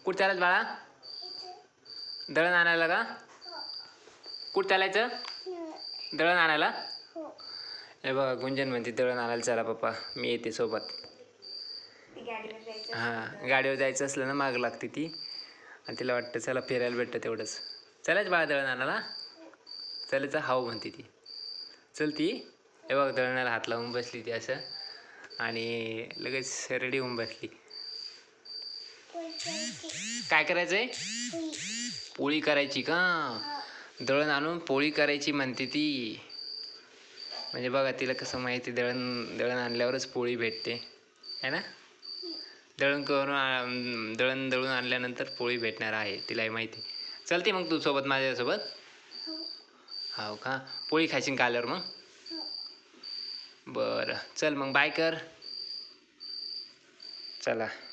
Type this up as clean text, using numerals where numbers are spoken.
कुठं चालायचं बाळा? दळण आणायला का? कुठं चालायचं? दळण आणायला? हे बघा गुंजन म्हणते दळण आणायला चला पप्पा, मी येते सोबत. हां, गाडीवर जायचं असलं ना माग लागते ती, आणि तिला वाटतं चला फिरायला भेटतं तेवढंच. चलाच बाळा दळण आणायला? चलायचं हाव म्हणते ती. चल ती, हे बघ दळणाला हात लावून बसली ती असं, आणि लगेच रेडी होऊन बसली. काय करायचंय? पोळी करायची का? दळण आणून पोळी करायची म्हणते ती. म्हणजे बघा तिला कसं माहिती, दळण आणल्यावरच पोळी भेटते है ना. दळण दळून आणल्यानंतर पोळी भेटणार आहे, तिलाही माहिती. चलते मग तू सोबत माझ्यासोबत? हो का? पोळी खाशील का आल्यावर मग? बरं चल मग बाय कर. चला.